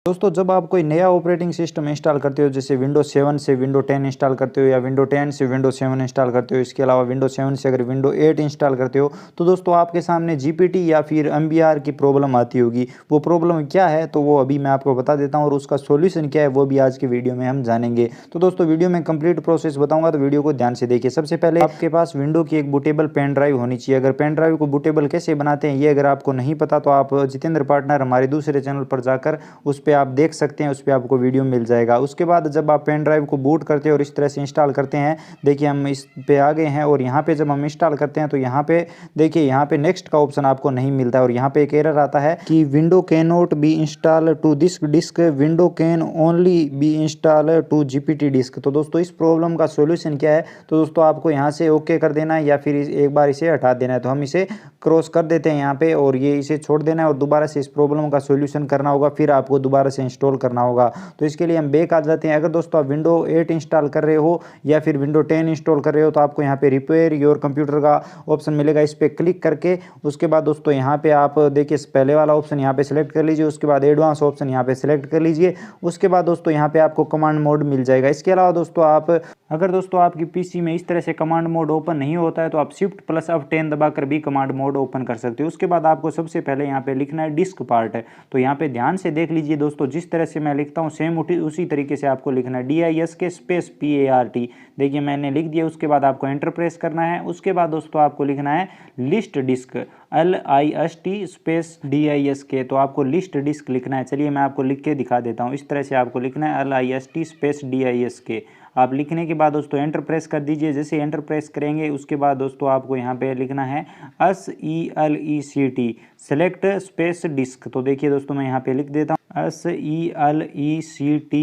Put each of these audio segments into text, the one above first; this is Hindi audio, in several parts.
दोस्तों जब आप कोई नया ऑपरेटिंग सिस्टम इंस्टॉल करते हो, जैसे विंडो 7 से विंडो 10 इंस्टॉल करते हो या विंडो 10 से विंडो 7 इंस्टॉल करते हो, इसके अलावा विंडो 7 से अगर विंडो 8 इंस्टॉल करते हो, तो दोस्तों आपके सामने जीपीटी या फिर एमबीआर की प्रॉब्लम आती होगी। वो प्रॉब्लम क्या है तो वो अभी मैं आपको बता देता हूँ, और उसका सॉल्यूशन क्या है वो भी आज की वीडियो में हम जानेंगे। तो दोस्तों वीडियो में कंप्लीट प्रोसेस बताऊंगा, तो वीडियो को ध्यान से देखिए। सबसे पहले आपके पास विंडो की एक बूटेबल पेन ड्राइव होनी चाहिए। अगर पेन ड्राइव को बूटेबल कैसे बनाते हैं ये अगर आपको नहीं पता, तो आप जितेंद्र पार्टनर हमारे दूसरे चैनल पर जाकर उस पर आप देख सकते हैं, उस पर आपको वीडियो मिल जाएगा। उसके बाद जब आप पेन ड्राइव को बूट करते हैं और इस तरह से इंस्टॉल करते हैं, देखिए हम इस पे आ गए हैं, और यहाँ पे जब हम इंस्टॉल करते हैं तो यहाँ पे देखिए यहाँ पे नेक्स्ट का ऑप्शन आपको नहीं मिलता है, और यहाँ पे एक एरर आता है कि window can not be install to this disk, window can only be install to GPT disk. तो दोस्तों इस प्रॉब्लम का सोल्यूशन क्या है, तो दोस्तों आपको यहाँ से ओके कर देना है या फिर एक बार इसे हटा देना है। तो हम इसे क्रॉस कर देते हैं यहाँ पे, और ये इसे छोड़ देना है, और दोबारा से इस प्रॉब्लम का सोल्यूशन करना होगा, फिर आपको दोबारा से इंस्टॉल करना होगा। तो इसके लिए हम बैक आ जाते हैं। अगर दोस्तों आप विंडो 8 इंस्टॉल कर रहे हो या फिर विंडो 10 इंस्टॉल कर रहे हो, तो आपको यहाँ पे रिपेयर योर कंप्यूटर का ऑप्शन मिलेगा। इस पर क्लिक करके उसके बाद दोस्तों यहाँ पे आप देखिए पहले वाला ऑप्शन यहाँ पे सिलेक्ट कर लीजिए, उसके बाद एडवांस ऑप्शन यहाँ पे सिलेक्ट कर लीजिए। उसके बाद दोस्तों यहाँ पे आपको कमांड मोड मिल जाएगा। इसके अलावा दोस्तों आप अगर दोस्तों आपकी पीसी में इस तरह से कमांड मोड ओपन नहीं होता है, तो आप शिफ्ट प्लस F10 दबाकर भी कमांड मोड ओपन कर सकते हो। उसके बाद आपको सबसे पहले यहाँ पे लिखना है डिस्क पार्ट है। तो यहाँ पे ध्यान से देख लीजिए दोस्तों, जिस तरह से मैं लिखता हूँ सेम उसी तरीके से आपको लिखना है, DISK स्पेस PART। देखिए मैंने लिख दिया। उसके बाद आपको एंटर प्रेस करना है। उसके बाद दोस्तों आपको लिखना है list disk, LIST space DISK। तो आपको लिस्ट डिस्क लिखना है। चलिए मैं आपको लिख के दिखा देता हूँ। इस तरह से आपको लिखना है LIST स्पेस DISK। आप लिखने के बाद दोस्तों एंटर प्रेस कर दीजिए। जैसे एंटर प्रेस करेंगे उसके बाद दोस्तों आपको यहाँ पे लिखना है SELECT सेलेक्ट स्पेस डिस्क। तो देखिए दोस्तों मैं यहाँ पे लिख देता हूँ SELECT।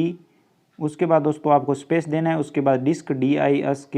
उसके बाद दोस्तों आपको स्पेस देना है, उसके बाद डिस्क DISK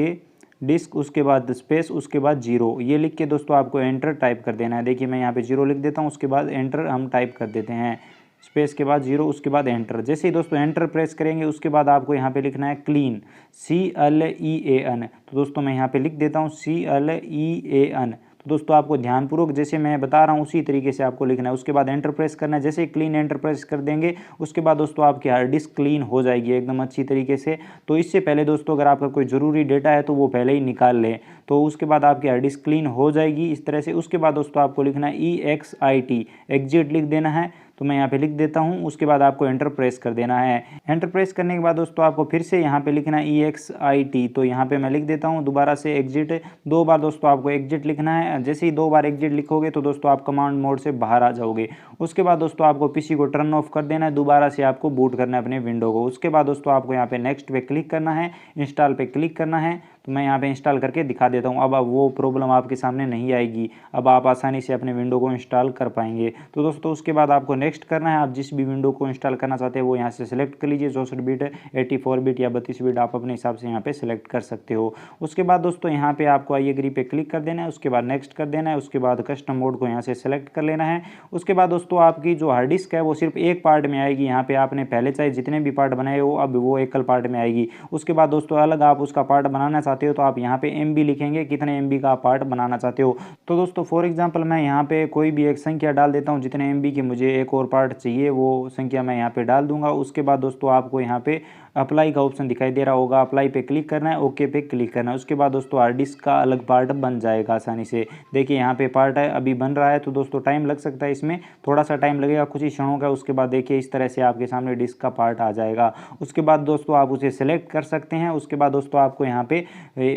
डिस्क, उसके बाद स्पेस, उसके बाद 0। ये लिख के दोस्तों आपको एंटर टाइप कर देना है। देखिए मैं यहाँ पे 0 लिख देता हूँ, उसके बाद एंटर हम टाइप कर देते हैं, स्पेस के बाद 0, उसके बाद एंटर। जैसे ही दोस्तों एंटर प्रेस करेंगे उसके बाद आपको यहाँ पे लिखना है क्लीन, CLEAN। तो दोस्तों मैं यहाँ पे लिख देता हूँ CLEAN। तो दोस्तों आपको ध्यानपूर्वक जैसे मैं बता रहा हूँ उसी तरीके से आपको लिखना है। उसके बाद एंटर प्रेस करना है। जैसे ही क्लीन एंटर प्रेस कर देंगे उसके बाद दोस्तों आपकी हार्ड डिस्क क्लीन हो जाएगी एकदम अच्छी तरीके से। तो इससे पहले दोस्तों अगर आपका कोई ज़रूरी डेटा है तो वो पहले ही निकाल लें। तो उसके बाद आपकी हार्ड डिस्क क्लीन हो जाएगी इस तरह से। उसके बाद दोस्तों आपको लिखना है EXIT एग्जिट लिख देना है। तो मैं यहाँ पे लिख देता हूँ। उसके बाद आपको एंटर प्रेस कर देना है। एंटर प्रेस करने के बाद दोस्तों आपको फिर से यहाँ पे लिखना है EXIT। तो यहाँ पे मैं लिख देता हूँ दोबारा से एग्जिट। 2 बार दोस्तों आपको एग्जिट लिखना है। जैसे ही 2 बार एग्जिट लिखोगे तो दोस्तों आप कमांड मोड से बाहर आ जाओगे। उसके बाद दोस्तों आपको पीसी को टर्न ऑफ कर देना है, दोबारा से आपको बूट करना है अपने विंडो को। उसके बाद दोस्तों आपको यहाँ पे नेक्स्ट पे क्लिक करना है, इंस्टॉल पे क्लिक करना है। तो मैं यहाँ पे इंस्टॉल करके दिखा देता हूँ। अब वो प्रॉब्लम आपके सामने नहीं आएगी। अब आप आसानी से अपने विंडो को इंस्टॉल कर पाएंगे। तो दोस्तों उसके बाद आपको नेक्स्ट करना है। आप जिस भी विंडो को इंस्टॉल करना चाहते हैं वो यहाँ से सिलेक्ट कर लीजिए। 64 बिट, 84 बिट या 32 बिट आप अपने हिसाब से यहाँ पे सिलेक्ट कर सकते हो। उसके बाद दोस्तों यहाँ पे आपको आई एग्री पे क्लिक कर देना है। उसके बाद नेक्स्ट कर देना है। उसके बाद कस्टम मोड को यहाँ से सिलेक्ट कर लेना है। उसके बाद दोस्तों आपकी जो हार्ड डिस्क है वो सिर्फ एक पार्ट में आएगी। यहाँ पे आपने पहले चाहे जितने भी पार्ट बनाए हो अब वो एकल पार्ट में आएगी। उसके बाद दोस्तों अलग आप उसका पार्ट बनाना चाहते हो तो आप यहाँ पे MB लिखेंगे, कितने MB का पार्ट बनाना चाहते हो। तो दोस्तों फॉर एग्जांपल मैं यहाँ पे कोई भी एक संख्या डाल देता हूँ, जितने MB की मुझे एक और पार्ट चाहिए वो संख्या मैं यहाँ पे डाल दूंगा। उसके बाद दोस्तों आपको यहाँ पे अप्लाई का ऑप्शन दिखाई दे रहा होगा, अप्लाई पे क्लिक करना है, ओके पे क्लिक करना है। उसके बाद दोस्तों हार्ड डिस्क का अलग पार्ट बन जाएगा आसानी से। देखिए यहाँ पे पार्ट है अभी बन रहा है, तो दोस्तों टाइम लग सकता है, इसमें थोड़ा सा टाइम लगेगा, कुछ ही क्षणों का। उसके बाद देखिए इस तरह से आपके सामने डिस्क का पार्ट आ जाएगा। उसके बाद दोस्तों आप उसे सेलेक्ट कर सकते हैं। उसके बाद दोस्तों आपको यहाँ पे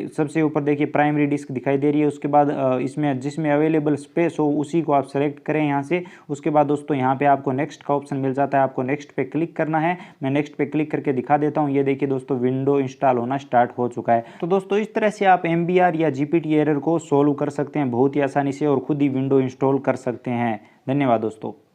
सबसे ऊपर देखिए प्राइमरी डिस्क दिखाई दे रही है। उसके बाद इसमें जिसमें अवेलेबल स्पेस हो उसी को आप सेलेक्ट करें यहाँ से। उसके बाद दोस्तों यहाँ पे आपको नेक्स्ट का ऑप्शन मिल जाता है, आपको नेक्स्ट पे क्लिक करना है। मैं नेक्स्ट पे क्लिक करके दिखा देता हूँ। ये देखिए दोस्तों विंडो इंस्टॉल होना स्टार्ट हो चुका है। तो दोस्तों इस तरह से आप एमबीआर या जीपीटी एरर को सोल्व कर सकते हैं बहुत ही आसानी से, और खुद ही विंडो इंस्टॉल कर सकते हैं। धन्यवाद दोस्तों।